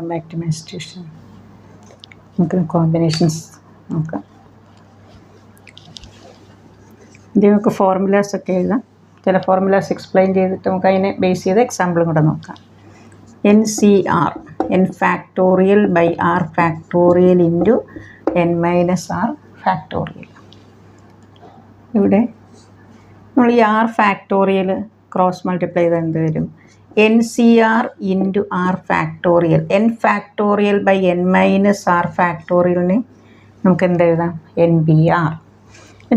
back to my institution. നമുക്ക് combinations നോക്കാം. ഇത് നമുക്ക് ഫോർമുലാസ് ഒക്കെ എഴുതാം. ചില ഫോർമുലാസ് എക്സ്പ്ലെയിൻ ചെയ്തിട്ട് നമുക്ക് അതിനെ ബേസ് ചെയ്ത് എക്സാമ്പിളും കൂടെ നോക്കാം. NCR n factorial by r factorial into n minus r factorial. ഇവിടെ നമ്മൾ ഈ r ഫാക്ടോറിയൽ ക്രോസ് മൾട്ടിപ്ലൈ ചെയ്ത് എന്ത് വരും? NCR into r factorial. n factorial by n minus r ഫാക്ടോറിയലിന് നമുക്ക് എന്തെഴുതാം? NBR.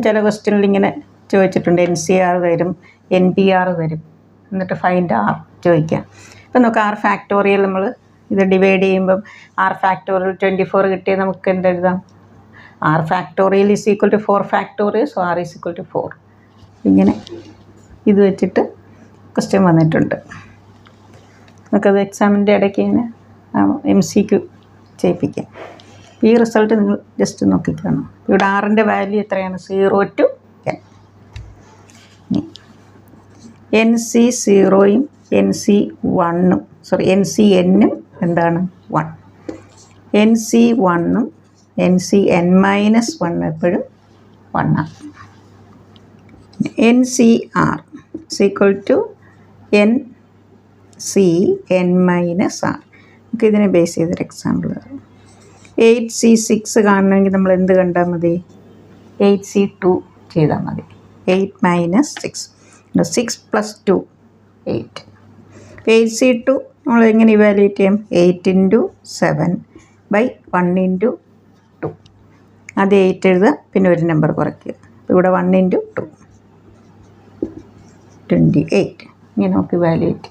ചില ക്വസ്റ്റ്യനിൽ ഇങ്ങനെ ചോദിച്ചിട്ടുണ്ട് NCR തരും, NBR തരും, എന്നിട്ട് ഫൈൻഡ് R ചോദിക്കാം. ഇപ്പം നമുക്ക് r ഫാക്ടോറിയൽ നമ്മൾ ഇത് ഡിവൈഡ് ചെയ്യുമ്പം r ഫാക്ടോറിയൽ 24 കിട്ടിയാൽ നമുക്ക് എന്തെഴുതാം? r factorial is equal to 4 factorial, so r is equal to 4. ഇങ്ങനെ ഇത് വെച്ചിട്ട് ക്വസ്റ്റ്യൻ വന്നിട്ടുണ്ട്. നമുക്കത് എക്സാമിൻ്റെ ഇടയ്ക്ക് ഇങ്ങനെ MCQ ചെയ്യിപ്പിക്കാം. ഈ റിസൾട്ട് നിങ്ങൾ ജസ്റ്റ് നോക്കിക്കണം. ഇവിടെ ആറിൻ്റെ വാല്യൂ എത്രയാണ്? 0 to n. NC 0യും NC 1ഉം NC n-ഉം എന്താണ്? 1. NC 1ഉം NC n മൈനസ് 1 എപ്പോഴും 1 ആണ്. NCR is equal to NC n minus r. നമുക്ക് ഇതിനെ ബേസ് ചെയ്തൊരു എക്സാമ്പിൾ. 8C6 കാണണമെങ്കിൽ നമ്മൾ എന്ത് കണ്ടാൽ മതി? 8C2 ചെയ്താൽ മതി. 8 മൈനസ് 6, 6 പ്ലസ് 2 8. 8C2 നമ്മൾ എങ്ങനെ ഇവാലുവേറ്റ് ചെയ്യും? 8 ഇൻറ്റു 7 ബൈ 1 ഇൻറ്റു 2. അത് 8 എഴുതുക, പിന്നെ ഒരു നമ്പർ കുറയ്ക്കുക. ഇവിടെ 1 ഇൻറ്റു 2 28. ഇങ്ങനെ നമുക്ക് ഇവാലുവേറ്റ് ചെയ്യും.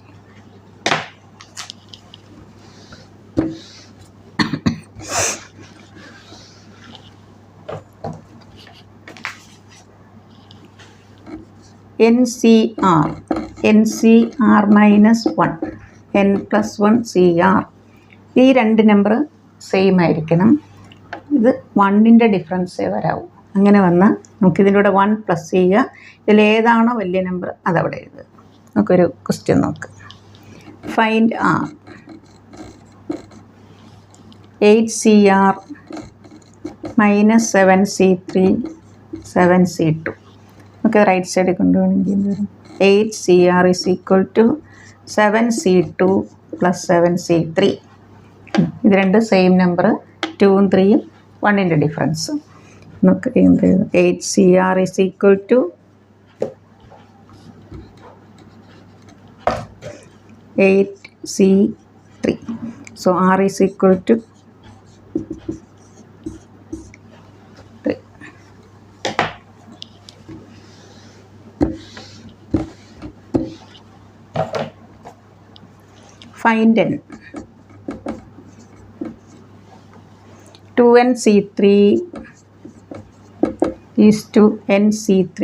NCR minus 1 n plus 1 CR. ഈ രണ്ട് നമ്പർ സെയിം ആയിരിക്കണം. ഇത് 1ൻ്റെ ഡിഫറൻസേ വരാവൂ. അങ്ങനെ വന്നാൽ നമുക്കിതിലൂടെ 1 പ്ലസ് ചെയ്യുക. ഇതിലേതാണോ വലിയ നമ്പർ അതവിടെ എഴുതുക. നമുക്കൊരു ക്വസ്റ്റ്യൻ നോക്കാം. Find R. 8CR minus 7C3 7C2. നമുക്ക് റൈറ്റ് സൈഡിൽ കൊണ്ടുപോകണമെങ്കിൽ എന്ത് വരും? 8CR is equal to 7C2 plus 7C3. ഇത് രണ്ട് സെയിം നമ്പർ, 2ഉം 3ഉം 1ൻ്റെ ഡിഫറൻസ്. നമുക്ക് എന്ത് എഴുതാം? 8CR is equal to 8C3. So R is equal to 3. Find n. 2nC3 is to nC3.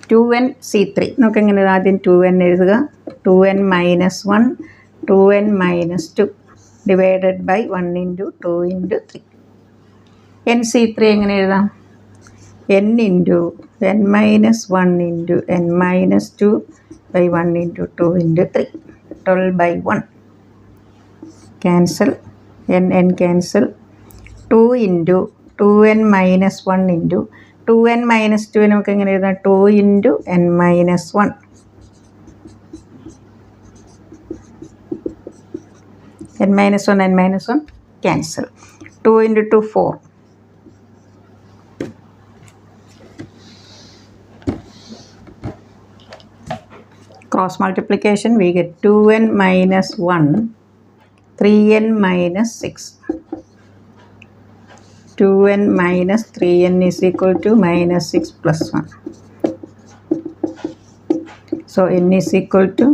2nC3 നമുക്ക് എങ്ങനെ ആദ്യം 2n എഴുതുക. 2n minus 1 2n minus 2 divided by 1 into 2 into 3. nC3 എങ്ങനെ എഴുതാം? n into n minus 1 into n minus 2 by 1 into 2 into 3. 12 by 1. Cancel. n cancel. 2 into 2n minus 1 into 2n minus 2 നമുക്ക് എങ്ങനെ എഴുതാം? 2 into n minus 1. n minus 1 cancel. 2 into 2 4. Cross multiplication, we get 2n minus 1 3n minus 6. 2n minus 3n is equal to minus 6 plus 1. So n is equal to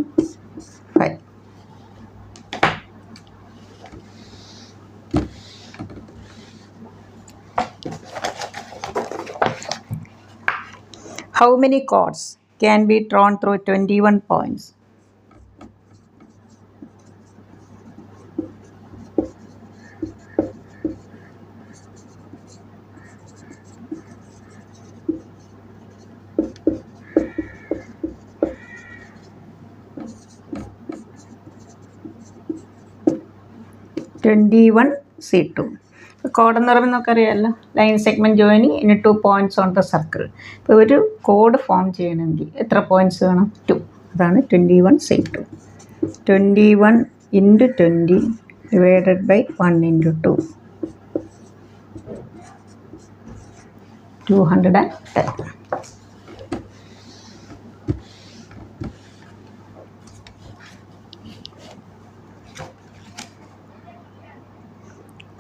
5. How many chords can be drawn through 21 points? 21C2. Code എന്ന് പറയുമ്പോൾ നമുക്കറിയാമല്ലോ, line segment joining in 2 points on the circle. ഇപ്പോൾ ഒരു code form ചെയ്യണമെങ്കിൽ എത്ര points വേണം? 2. അതാണ് 21C2. 21 × 20 divided by 1 × 2. 210.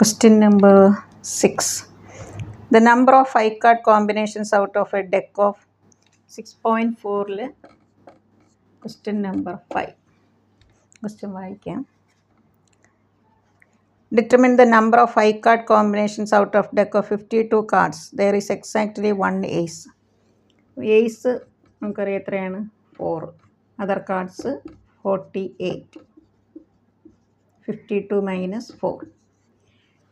Question number 6. The number of 5 card combinations out of a deck of 6.4. Question number 5. Question വായിക്കാം. Determine the number of 5 card combinations out of deck of 52 cards. There is exactly 1 ace. Ace നമുക്കറിയാം എത്രയാണ്? 4. Other cards 48. 52 minus 4.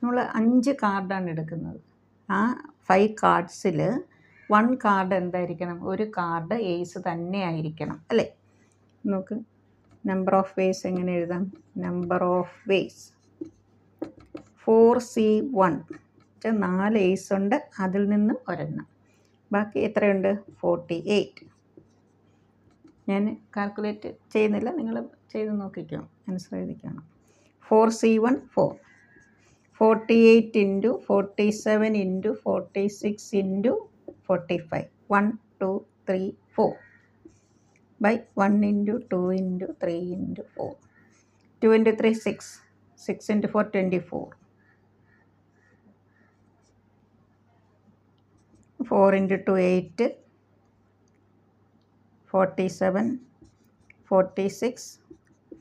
നമ്മൾ 5 കാർഡാണ് എടുക്കുന്നത്. ആ 5 കാർഡ്സിൽ 1 card എന്തായിരിക്കണം? ഒരു card ace തന്നെ ആയിരിക്കണം, അല്ലേ? നമുക്ക് നമ്പർ ഓഫ് വേസ് എങ്ങനെ എഴുതാം? Number of ways 4C1. 4 ace ഉണ്ട്, അതിൽ നിന്ന് ഒരെണ്ണം. ബാക്കി എത്രയുണ്ട്? 48. ഞാൻ കാൽക്കുലേറ്റ് ചെയ്യുന്നില്ല, നിങ്ങൾ ചെയ്ത് നോക്കിക്കോ, ആൻസർ എഴുതിക്കണം. 4C1 4. 48 × 47 × 46 × 45. 1 2 3 4 by 1 × 2 × 3 × 4. 2 × 3 6. 6 × 4 24. 4 × 2 8. 47 46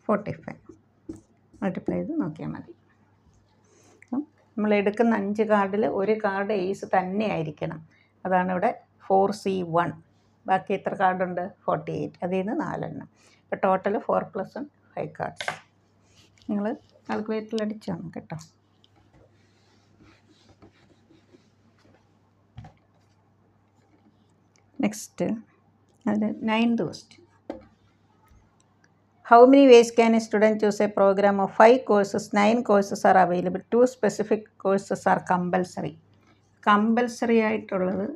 45. മൾട്ടിപ്ലൈ ചെയ്ത് നോക്കിയാൽ മതി. നമ്മൾ എടുക്കുന്ന 5 കാർഡിൽ ഒരു കാർഡ് ഏസ് തന്നെ ആയിരിക്കണം. അതാണ് ഇവിടെ 4C1. ബാക്കി എത്ര കാർഡുണ്ട്? 48. അതിൽ നിന്ന് 4 എണ്ണം. ഇപ്പോൾ ടോട്ടൽ 4 + 1 5 കാർഡ്സ്. നിങ്ങൾ കാൽക്കുലേറ്ററിൽ അടിച്ചാണ് കേട്ടോ. നെക്സ്റ്റ് അത് 9th question. How many ways can a student choose a program of 5 courses? 9 courses are available. 2 specific courses are compulsory. Compulsory ആയിട്ടുള്ളത്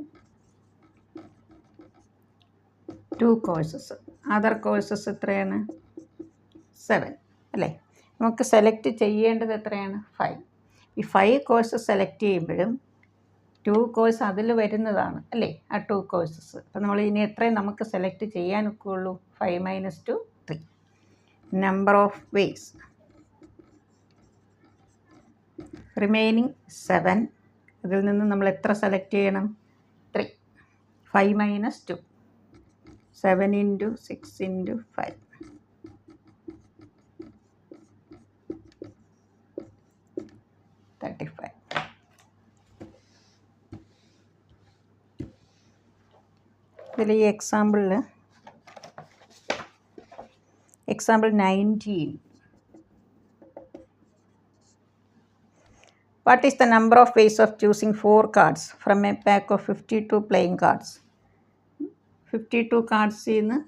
2 കോഴ്സസ്. അതർ കോഴ്സസ് എത്രയാണ്? 7, അല്ലേ? നമുക്ക് സെലക്ട് ചെയ്യേണ്ടത് എത്രയാണ്? 5. ഈ 5 കോഴ്സസ് സെലക്ട് ചെയ്യുമ്പോഴും 2 കോഴ്സ് അതിൽ വരുന്നതാണ്, അല്ലേ? ആ 2 കോഴ്സസ്. അപ്പോൾ നമ്മൾ ഇനി എത്രയും നമുക്ക് സെലക്ട് ചെയ്യാനൊക്കെ ഉള്ളൂ? 5 - 2 3. Number of ways remaining 7. അതിൽ നിന്ന് നമ്മൾ എത്ര സെലക്ട് ചെയ്യണം? 3. 5 - 2. 7 × 6 × 5. 35. ഇതിൽ ഈ എക്സാമ്പിളിൽ example 19. What is the number of ways of choosing 4 cards from a pack of 52 playing cards? 52 കാർഡ്സിൽ നിന്ന്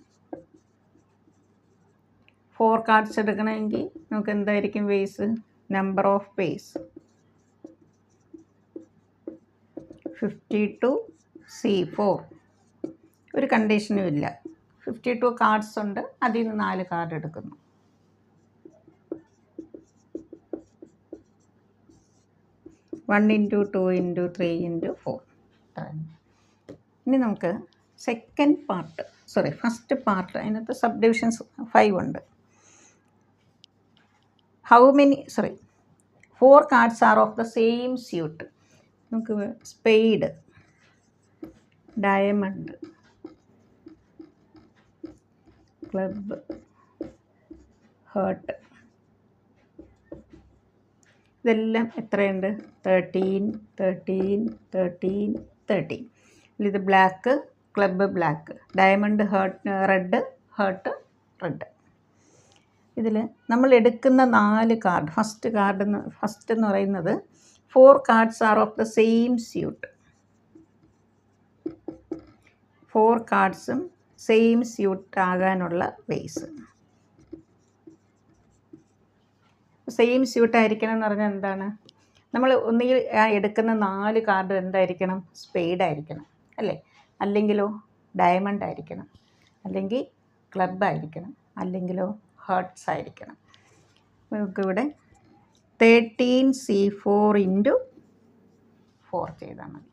4 കാർഡ്സ് എടുക്കണമെങ്കിൽ നമുക്ക് എന്തായിരിക്കും vase? Number of ways 52C4. ഒരു കണ്ടീഷനും ഇല്ല. 52 കാർഡ്സ് ഉണ്ട്, അതിൽ നിന്ന് 4 കാർഡ് എടുക്കുന്നു. One into 2 into 3 into 4. ഇനി നമുക്ക് സെക്കൻഡ് പാർട്ട്, ഫസ്റ്റ് പാർട്ട്, അതിനകത്ത് സബ് ഡിവിഷൻസ് 5 ഉണ്ട്. 4 cards are of the same suit. നമുക്ക് സ്പെയ്ഡ്, ഡയമണ്ട്, ക്ലബ്, ഹേർട്ട്, ഇതെല്ലാം എത്രയുണ്ട്? 13 13 13 13. ഇത് black, club black, diamond red, heart red. ഇതിൽ നമ്മൾ എടുക്കുന്ന 4 കാർഡ്, ഫസ്റ്റ് എന്ന് പറയുന്നത് 4 cards are of the same suit. 4 കാർഡ്സും സെയിം സ്യൂട്ട് ആകാനുള്ള വേസ്. സെയിം സ്യൂട്ട് ആയിരിക്കണം എന്ന് പറഞ്ഞാൽ എന്താണ്? നമ്മൾ ഒന്നുകിൽ എടുക്കുന്ന 4 കാർഡ് എന്തായിരിക്കണം? സ്പെയ്ഡ് ആയിരിക്കണം അല്ലേ? അല്ലെങ്കിലോ ഡയമണ്ട് ആയിരിക്കണം, അല്ലെങ്കിൽ ക്ലബ് ആയിരിക്കണം, അല്ലെങ്കിലോ ഹേർട്ട്സ് ആയിരിക്കണം. നമുക്കിവിടെ 13C4 ഇൻറ്റു 4 ചെയ്താൽ മതി.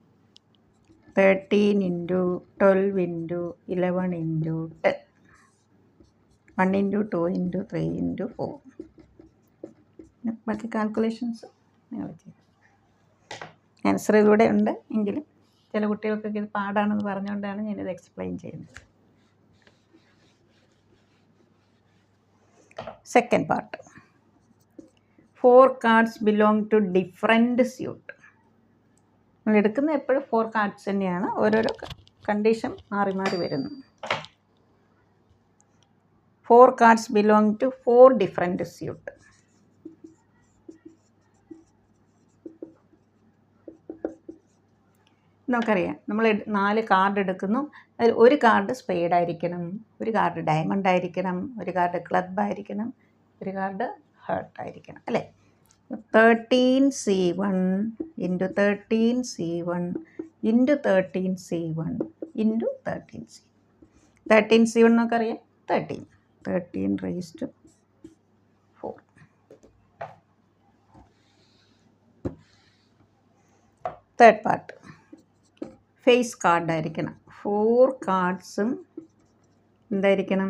13 into 12 into 11 into 10, 1 into 2 into 3 into 4. ബാക്കി കാൽക്കുലേഷൻസ് നിങ്ങൾ ചെയ്യും. ആൻസർ ഇതിലൂടെ ഉണ്ട്, എങ്കിലും ചില കുട്ടികൾക്കൊക്കെ ഇത് പാടാണെന്ന് പറഞ്ഞുകൊണ്ടാണ് ഞാനിത് എക്സ്പ്ലെയിൻ ചെയ്യുന്നത്. Second part. 4 cards belong to different suit. നമ്മൾ എടുക്കുന്ന എപ്പോഴും 4 cards തന്നെയാണ്, ഓരോരോ കണ്ടീഷൻ മാറി മാറി വരുന്നു. 4 cards belong to 4 different suit. നമുക്കറിയാം, നമ്മൾ 4 കാർഡ് എടുക്കുന്നു. അതിൽ ഒരു കാർഡ് സ്പെയ്ഡ് ആയിരിക്കണം, ഒരു കാർഡ് ഡയമണ്ട് ആയിരിക്കണം, ഒരു കാർഡ് ക്ലബ് ആയിരിക്കണം, ഒരു കാർഡ് ഹേർട്ട് ആയിരിക്കണം അല്ലേ? 13C1 into 13C1 into 13C1 into 13C. 13C1 നമുക്കറിയാം 13 raised to 4. Third part. Face card ആയിരിക്കണം. 4 കാർഡ്സും എന്തായിരിക്കണം?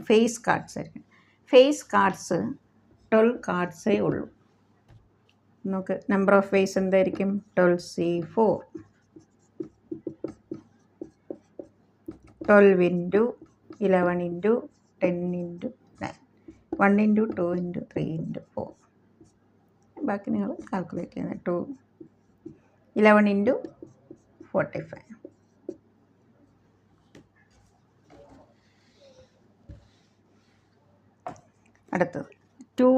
ഫേസ് കാർഡ്സ് ആയിരിക്കണം. ഫേസ് കാർഡ്സ് 12 കാർഡ്സേ ഉള്ളൂ. നമുക്ക് നമ്പർ ഓഫ് ഫേസ് എന്തായിരിക്കും? 12C4. 12 into 11 into 10 into 9, 1 into 2 into 3 into 4. ബാക്കി നിങ്ങൾ കാൽക്കുലേറ്റ് ചെയ്യുന്നത് 2, 11 ഇൻറ്റു 45. അടുത്തത് 2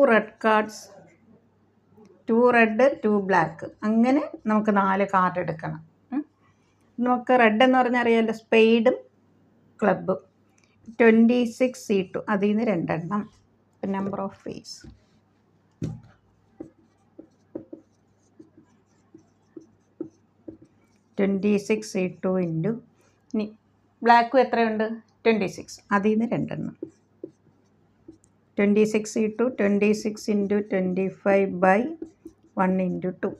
റെഡ് കാർഡ്സ്, 2 റെഡ് 2 ബ്ലാക്ക്. അങ്ങനെ നമുക്ക് 4 കാർഡ് എടുക്കണം. നമുക്ക് റെഡ് എന്ന് പറഞ്ഞാൽ അറിയാമല്ലോ, സ്പെയ്ഡും ക്ലബും. 26C2, അതിൽ നിന്ന് 2 എണ്ണം. Number of face 26C2 into, ഇനി ബ്ലാക്കും എത്രയുണ്ട്? 26, അതിൽ നിന്ന് 2 എണ്ണം. 26C2, 26 into 25/1 into 2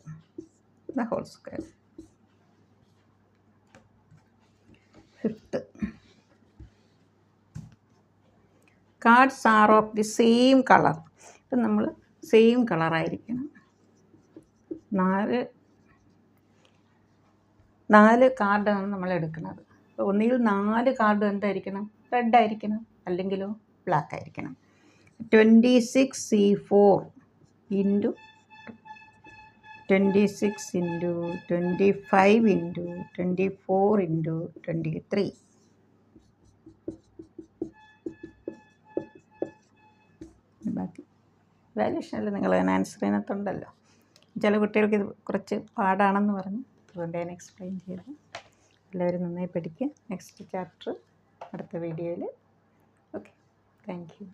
the whole square. Fifth, cards are of the same colour. ഇപ്പം നമ്മൾ സെയിം കളറായിരിക്കണം. 4 കാർഡാണ് നമ്മൾ എടുക്കുന്നത്. അപ്പോൾ ഒന്നുകിൽ 4 കാർഡ് എന്തായിരിക്കണം? റെഡ് ആയിരിക്കണം, അല്ലെങ്കിലോ ബ്ലാക്ക് ആയിരിക്കണം. 26C4 into 26 into 25 into 24 into 23. ബാക്കി വാല്യൂഷനല്ലേ നിങ്ങൾ ആൻസർ ചെയ്യുന്നതുണ്ടല്ലോ. ചില കുട്ടികൾക്ക് ഇത് കുറച്ച് പാടാണെന്ന് പറഞ്ഞു, അതുകൊണ്ട് ഞാൻ എക്സ്പ്ലെയിൻ ചെയ്തു. എല്ലാവരും നന്നായി പഠിക്കുക. നെക്സ്റ്റ് ചാപ്റ്റർ അടുത്ത വീഡിയോയിൽ. Okay, thank you.